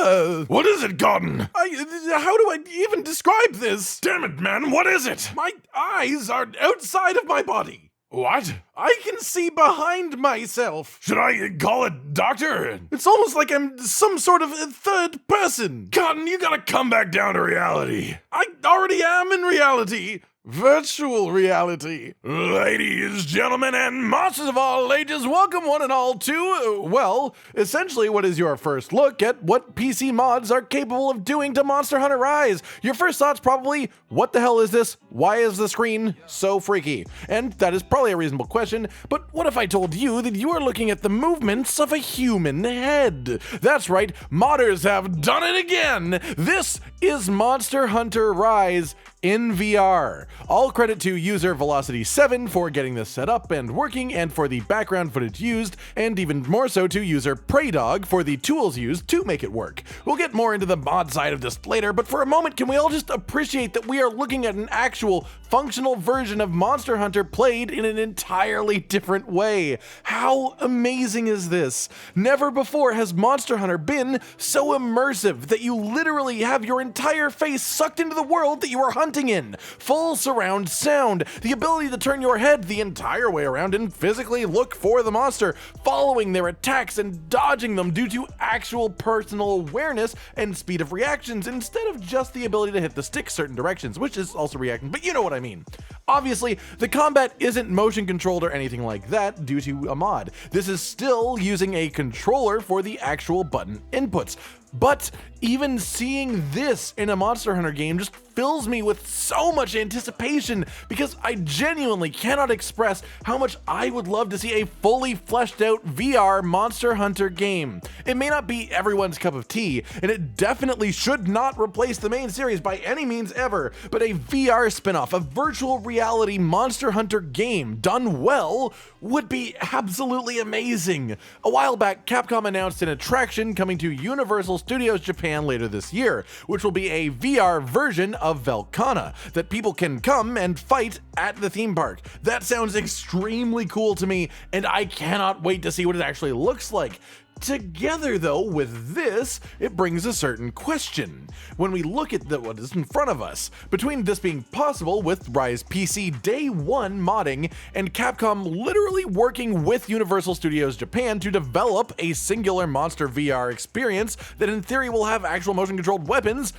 What is it, Gordon? How do I even describe this? Damn it, man, what is it? My eyes are outside of my body. What? I can see behind myself. Should I call a doctor? It's almost like I'm some sort of third person. Cotton, you gotta come back down to reality. I already am in reality. Virtual reality. Ladies, gentlemen, and monsters of all ages, welcome one and all to, well, essentially what is your first look at what PC mods are capable of doing to Monster Hunter Rise. Your first thought's probably, what the hell is this? Why is the screen so freaky? And that is probably a reasonable question, but what if I told you that you are looking at the movements of a human head? That's right, modders have done it again! This is Monster Hunter Rise in VR. All credit to user Velocity7 for getting this set up and working, and for the background footage used, and even more so to user PreyDog for the tools used to make it work. We'll get more into the mod side of this later, but for a moment, can we all just appreciate that we are looking at an actual functional version of Monster Hunter played in an entirely different way? How amazing is this? Never before has Monster Hunter been so immersive that you literally have your entire face sucked into the world that you are hunting in. Full surround sound, the ability to turn your head the entire way around and physically look for the monster, following their attacks and dodging them due to actual personal awareness and speed of reactions instead of just the ability to hit the stick certain directions, which is also reacting, but you know what I mean. Obviously, the combat isn't motion controlled or anything like that due to a mod. This is still using a controller for the actual button inputs. But even seeing this in a Monster Hunter game just fills me with so much anticipation because I genuinely cannot express how much I would love to see a fully fleshed out VR Monster Hunter game. It may not be everyone's cup of tea, and it definitely should not replace the main series by any means ever, but a VR spin-off, a virtual reality Monster Hunter game done well would be absolutely amazing. A while back, Capcom announced an attraction coming to Universal Studios Japan later this year, which will be a VR version of Velkhana that people can come and fight at the theme park. That sounds extremely cool to me, and I cannot wait to see what it actually looks like. Together, though, with this, it brings a certain question. When we look at what is in front of us, between this being possible with Rise PC Day 1 modding and Capcom literally working with Universal Studios Japan to develop a singular monster VR experience that in theory will have actual motion-controlled weapons,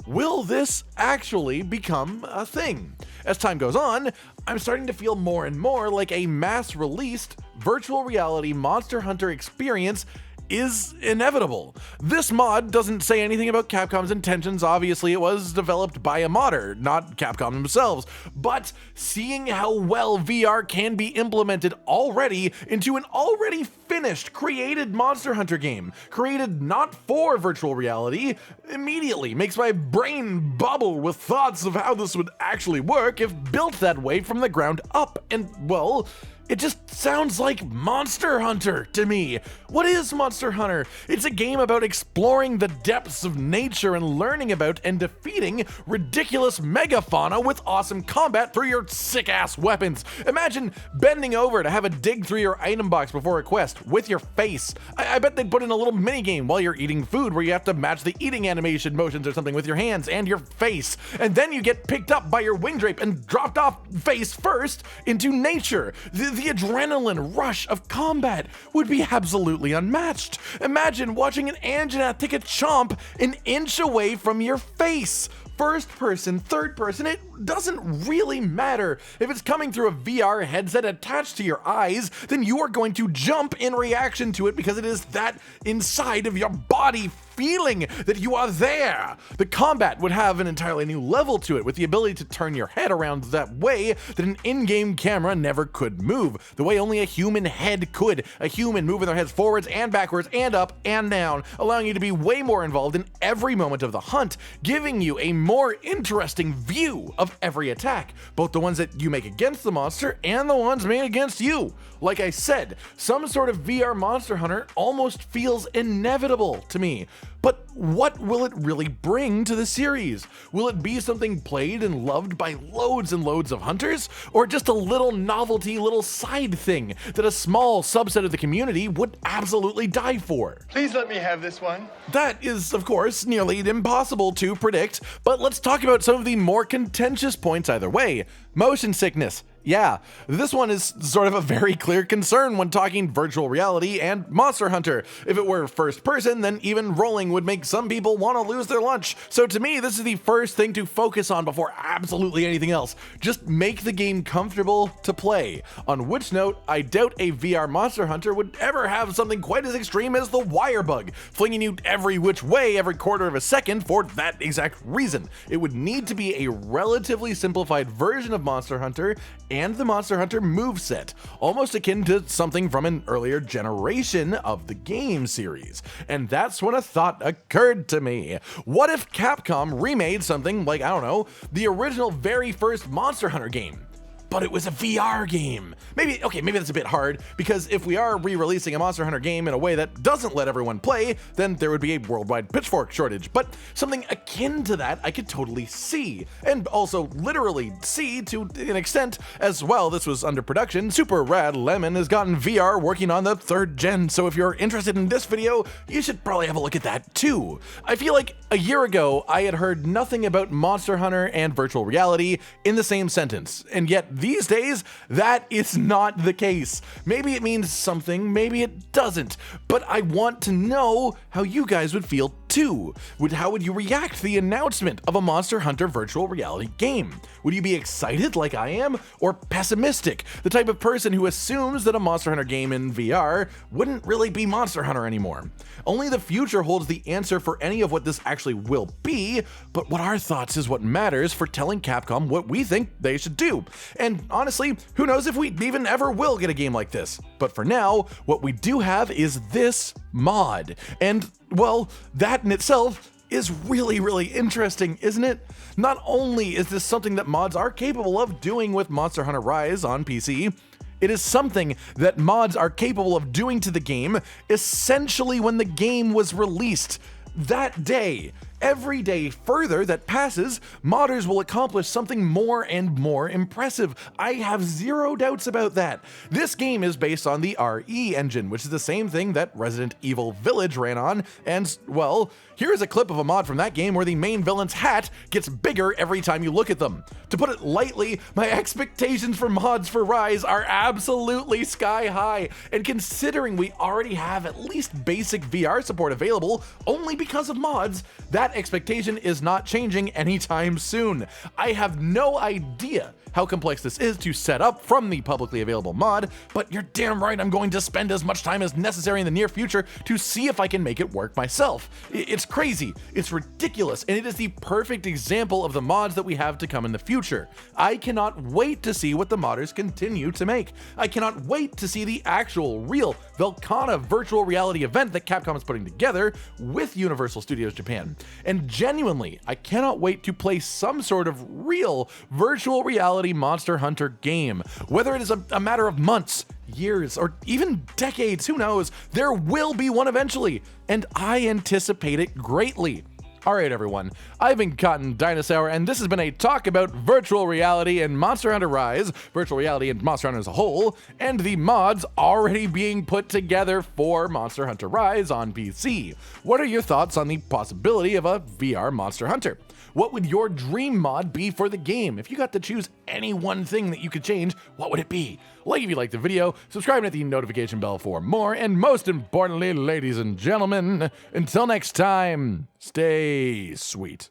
will this actually become a thing? As time goes on, I'm starting to feel more and more like a mass-released virtual reality Monster Hunter experience is inevitable. This mod doesn't say anything about Capcom's intentions. Obviously, it was developed by a modder, not Capcom themselves. But seeing how well VR can be implemented already into an already finished, created Monster Hunter game, created not for virtual reality, immediately makes my brain bubble with thoughts of how this would actually work if built that way from the ground up. And, well, it just sounds like Monster Hunter to me. What is Monster Hunter? It's a game about exploring the depths of nature and learning about and defeating ridiculous megafauna with awesome combat through your sick-ass weapons. Imagine bending over to have a dig through your item box before a quest with your face. I bet they'd put in a little minigame while you're eating food where you have to match the eating animation motions or something with your hands and your face. And then you get picked up by your wing drape and dropped off face first into nature. The adrenaline rush of combat would be absolutely unmatched. Imagine watching an Anjanath take a chomp an inch away from your face. First person, third person, it doesn't really matter. If it's coming through a VR headset attached to your eyes, then you are going to jump in reaction to it because it is that inside of your body feeling that you are there. The combat would have an entirely new level to it with the ability to turn your head around that way that an in-game camera never could move, the way only a human head could. A human moving their heads forwards and backwards and up and down, allowing you to be way more involved in every moment of the hunt, giving you a more interesting view of every attack, both the ones that you make against the monster and the ones made against you. Like I said, some sort of VR Monster Hunter almost feels inevitable to me. But what will it really bring to the series? Will it be something played and loved by loads and loads of hunters, or just a little novelty, little side thing that a small subset of the community would absolutely die for? Please let me have this one. That is, of course, nearly impossible to predict, but let's talk about some of the more contentious points either way. Motion sickness. Yeah, this one is sort of a very clear concern when talking virtual reality and Monster Hunter. If it were first person, then even rolling would make some people want to lose their lunch. So to me, this is the first thing to focus on before absolutely anything else. Just make the game comfortable to play. On which note, I doubt a VR Monster Hunter would ever have something quite as extreme as the wire bug, flinging you every which way every quarter of a second for that exact reason. It would need to be a relatively simplified version of Monster Hunter and the Monster Hunter moveset, almost akin to something from an earlier generation of the game series. And that's when a thought occurred to me. What if Capcom remade something like, I don't know, the original very first Monster Hunter game? But it was a VR game. Maybe that's a bit hard, because if we are re-releasing a Monster Hunter game in a way that doesn't let everyone play, then there would be a worldwide pitchfork shortage. But something akin to that I could totally see, and also literally see to an extent as well. This was under production. Super Rad Lemon has gotten VR working on the 3rd gen, so if you're interested in this video, you should probably have a look at that too. I feel like a year ago, I had heard nothing about Monster Hunter and virtual reality in the same sentence, and yet these days, that is not the case. Maybe it means something, maybe it doesn't, but I want to know how you guys would feel too. How would you react to the announcement of a Monster Hunter virtual reality game? Would you be excited like I am, or pessimistic, the type of person who assumes that a Monster Hunter game in VR wouldn't really be Monster Hunter anymore? Only the future holds the answer for any of what this actually will be, but what our thoughts is what matters for telling Capcom what we think they should do. And honestly, who knows if we even ever will get a game like this. But for now, what we do have is this mod. And, well, that in itself is really, really interesting, isn't it? Not only is this something that mods are capable of doing with Monster Hunter Rise on PC, it is something that mods are capable of doing to the game essentially when the game was released. That day. Every day further that passes, modders will accomplish something more and more impressive. I have zero doubts about that. This game is based on the RE engine, which is the same thing that Resident Evil Village ran on, and, well, here's a clip of a mod from that game where the main villain's hat gets bigger every time you look at them. To put it lightly, my expectations for mods for Rise are absolutely sky high, and considering we already have at least basic VR support available only because of mods, that expectation is not changing anytime soon. I have no idea how complex this is to set up from the publicly available mod, but you're damn right I'm going to spend as much time as necessary in the near future to see if I can make it work myself. It's crazy, it's ridiculous, and it is the perfect example of the mods that we have to come in the future. I cannot wait to see what the modders continue to make. I cannot wait to see the actual, real Velcana virtual reality event that Capcom is putting together with Universal Studios Japan. And genuinely, I cannot wait to play some sort of real virtual reality Monster Hunter game. Whether it is a matter of months, years, or even decades, who knows, there will be one eventually, and I anticipate it greatly. Alright everyone, I've been Cotton Dinosaur, and this has been a talk about virtual reality and Monster Hunter Rise, virtual reality and Monster Hunter as a whole, and the mods already being put together for Monster Hunter Rise on PC. What are your thoughts on the possibility of a VR Monster Hunter? What would your dream mod be for the game? If you got to choose any one thing that you could change, what would it be? Like if you liked the video, subscribe and hit the notification bell for more, and most importantly, ladies and gentlemen, until next time, stay sweet.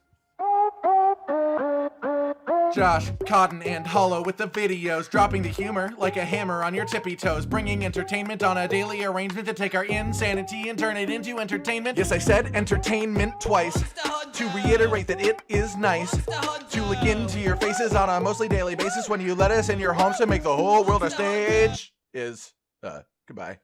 Josh, Cotton, and Hollow with the videos, dropping the humor like a hammer on your tippy toes, bringing entertainment on a daily arrangement to take our insanity and turn it into entertainment. Yes, I said entertainment twice, to reiterate that it is nice to look into your faces on a mostly daily basis when you let us in your homes to make the whole world a stage. Goodbye.